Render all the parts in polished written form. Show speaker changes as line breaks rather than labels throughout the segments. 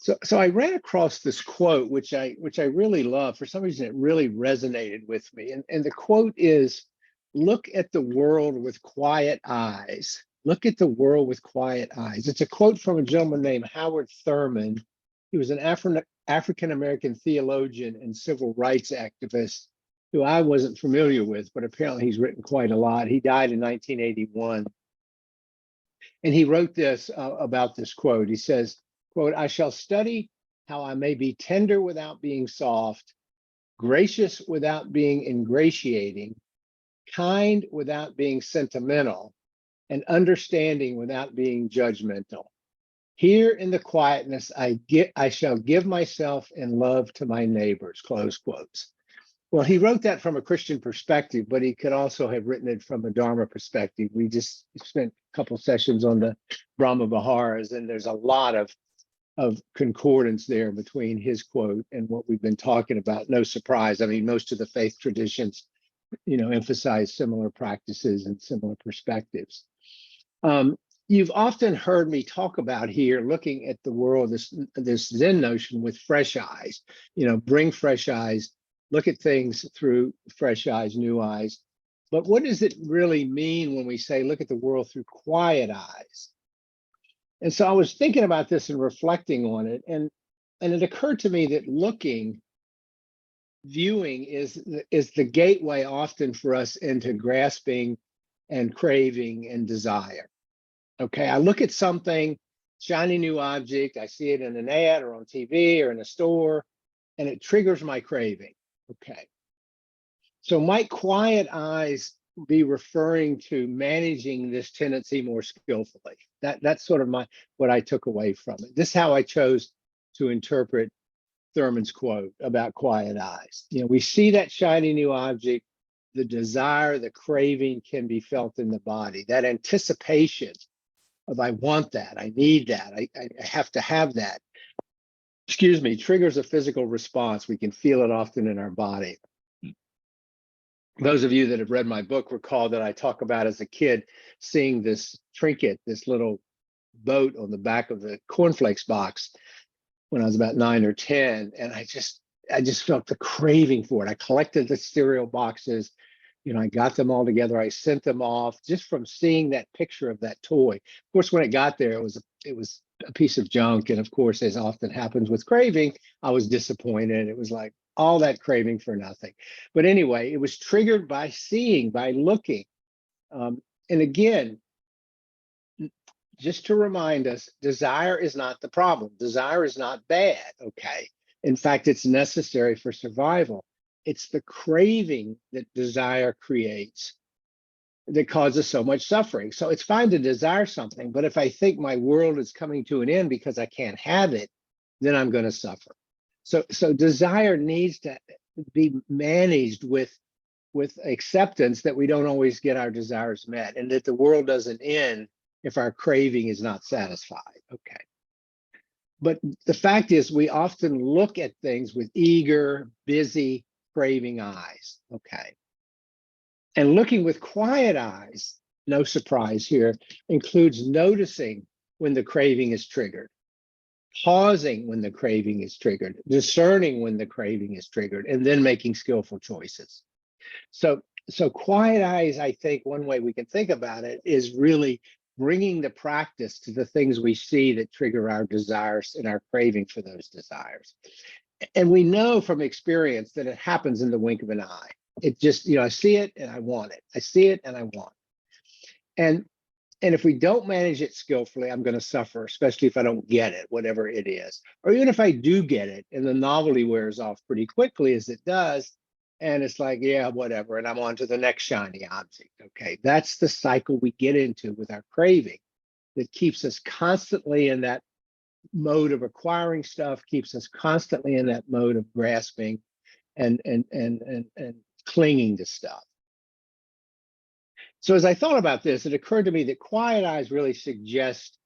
So I ran across this quote, which I really love. For some reason, it really resonated with me. And the quote is, "Look at the world with quiet eyes. Look at the world with quiet eyes." It's a quote from a gentleman named Howard Thurman. He was an African American theologian and civil rights activist who I wasn't familiar with, but apparently he's written quite a lot. He died in 1981. And he wrote this about this quote. He says, quote, "I shall study how I may be tender without being soft, gracious without being ingratiating, kind without being sentimental, and understanding without being judgmental. Here in the quietness, I shall give myself in love to my neighbors," close quotes. Well, he wrote that from a Christian perspective, but he could also have written it from a Dharma perspective. We just spent a couple sessions on the Brahma Viharas, and there's a lot of concordance there between his quote and what we've been talking about. No surprise. I mean, most of the faith traditions, emphasize similar practices and similar perspectives. You've often heard me talk about here, looking at the world, this Zen notion with fresh eyes, bring fresh eyes, look at things through fresh eyes, new eyes. But what does it really mean when we say look at the world through quiet eyes? And so I was thinking about this and reflecting on it, and it occurred to me that viewing is the gateway often for us into grasping and craving and desire. Okay, I look at something, shiny new object, I see it in an ad or on TV or in a store, and it triggers my craving. Okay, so might quiet eyes be referring to managing this tendency more skillfully? That's sort of what I took away from it. This is how I chose to interpret Thurman's quote about quiet eyes. We see that shiny new object, the desire, the craving can be felt in the body. That anticipation of I want that, I need that, I have to have that, triggers a physical response. We can feel it often in our body. Those of you that have read my book recall that I talk about as a kid seeing this trinket, this little boat on the back of the cornflakes box when I was about 9 or 10, and I just felt the craving for it. I collected the cereal boxes, I got them all together. I sent them off just from seeing that picture of that toy. Of course, when it got there, it was a piece of junk, and of course, as often happens with craving, I was disappointed. It was like all that craving for nothing. But anyway, it was triggered by seeing, by looking, and again, just to remind us, desire is not the problem. Desire is not bad, okay? In fact, it's necessary for survival. It's the craving that desire creates that causes so much suffering. So it's fine to desire something, but if I think my world is coming to an end because I can't have it, then I'm going to suffer. So desire needs to be managed with acceptance that we don't always get our desires met, and that the world doesn't end if our craving is not satisfied. Okay. But the fact is, we often look at things with eager, busy, craving eyes. Okay. And looking with quiet eyes, no surprise here, includes noticing when the craving is triggered, pausing when the craving is triggered, discerning when the craving is triggered, and then making skillful choices. So quiet eyes, I think one way we can think about it is really bringing the practice to the things we see that trigger our desires and our craving for those desires. And we know from experience that it happens in the wink of an eye. It just, I see it and I want it. I see it and I want it. And if we don't manage it skillfully, I'm going to suffer, especially if I don't get it, whatever it is. Or even if I do get it and the novelty wears off pretty quickly, as it does, and it's like, yeah, whatever, and I'm on to the next shiny object. Okay, that's the cycle we get into with our craving that keeps us constantly in that mode of acquiring stuff, keeps us constantly in that mode of grasping and clinging to stuff. So as I thought about this, it occurred to me that quiet eyes really suggest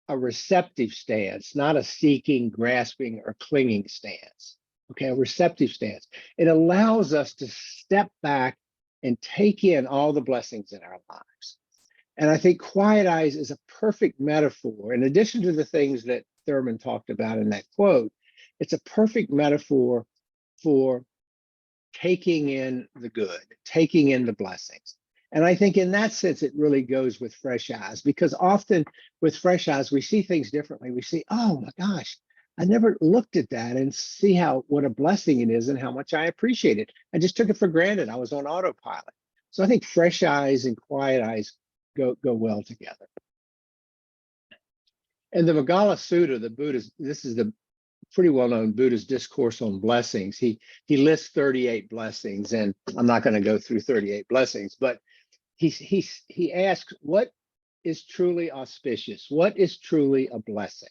a receptive stance, not a seeking, grasping, or clinging stance. Okay, a receptive stance. It allows us to step back and take in all the blessings in our lives. And I think quiet eyes is a perfect metaphor. In addition to the things that Thurman talked about in that quote, it's a perfect metaphor for taking in the good, taking in the blessings. And I think in that sense, it really goes with fresh eyes, because often with fresh eyes, we see things differently. We see, oh my gosh, I never looked at that and see how what a blessing it is and how much I appreciate it. I just took it for granted. I was on autopilot. So I think fresh eyes and quiet eyes go well together. And the Megala Sutta, the Buddha's, this is the pretty well-known Buddhist discourse on blessings. He lists 38 blessings, and I'm not going to go through 38 blessings, but he asks, what is truly auspicious? What is truly a blessing?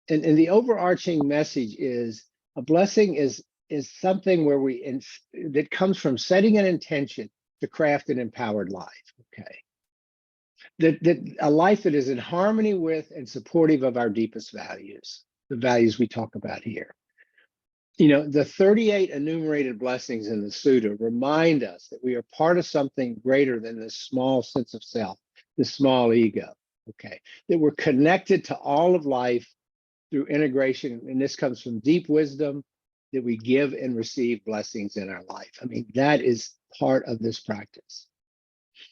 And the overarching message is a blessing is something where that comes from setting an intention to craft an empowered life. Okay. That a life that is in harmony with and supportive of our deepest values, the values we talk about here. You know, the 38 enumerated blessings in the Sutta remind us that we are part of something greater than this small sense of self, this small ego, okay? That we're connected to all of life through integration, and this comes from deep wisdom, that we give and receive blessings in our life. I mean, that is part of this practice.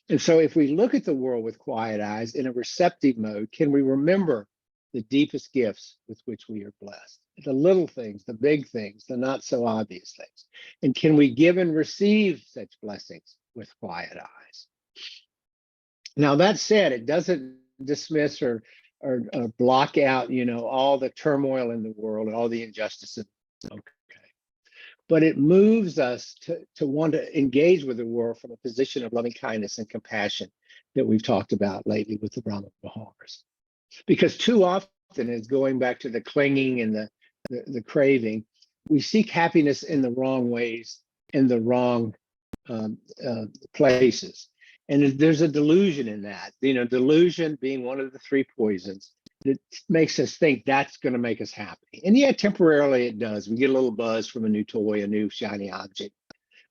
And so if we look at the world with quiet eyes in a receptive mode, can we remember the deepest gifts with which we are blessed? The little things, the big things, the not so obvious things. And can we give and receive such blessings with quiet eyes? Now, that said, it doesn't dismiss or block out, you know, all the turmoil in the world and all the injustices. Okay. But it moves us to want to engage with the world from a position of loving kindness and compassion that we've talked about lately with the Brahma Viharas. Because too often, it's going back to the clinging and the craving, we seek happiness in the wrong ways, in the wrong places. And there's a delusion in that, you know, delusion being one of the three poisons that makes us think that's going to make us happy. And yeah, temporarily it does. We get a little buzz from a new toy, a new shiny object.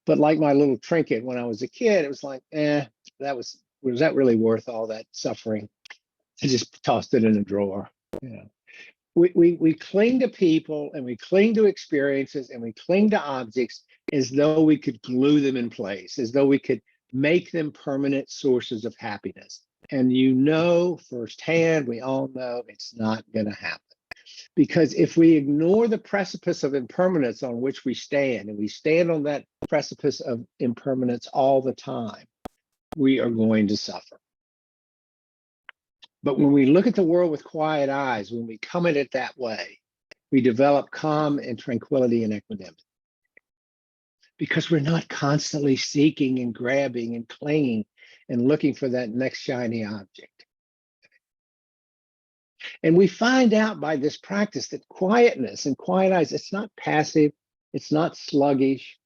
But like my little trinket when I was a kid, it was like, was that really worth all that suffering? I just tossed it in a drawer. You know, we cling to people and we cling to experiences and we cling to objects as though we could glue them in place, as though we could make them permanent sources of happiness. And you know firsthand, we all know it's not going to happen. Because if we ignore the precipice of impermanence on which we stand, and we stand on that precipice of impermanence all the time, we are going to suffer. But when we look at the world with quiet eyes, when we come at it that way, we develop calm and tranquility and equanimity. Because we're not constantly seeking and grabbing and clinging and looking for that next shiny object. And we find out by this practice that quietness and quiet eyes, it's not passive, it's not sluggish.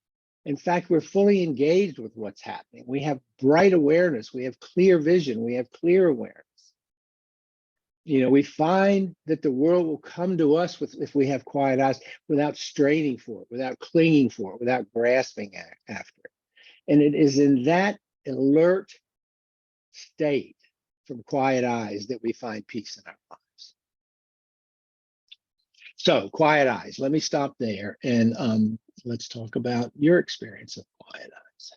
In fact, we're fully engaged with what's happening. We have bright awareness, we have clear vision, we have clear awareness. You know, we find that the world will come to us if we have quiet eyes without straining for it, without clinging for it, without grasping after it. And it is in that alert state from quiet eyes that we find peace in our lives. So quiet eyes, let me stop there and let's talk about your experience of quiet eyes.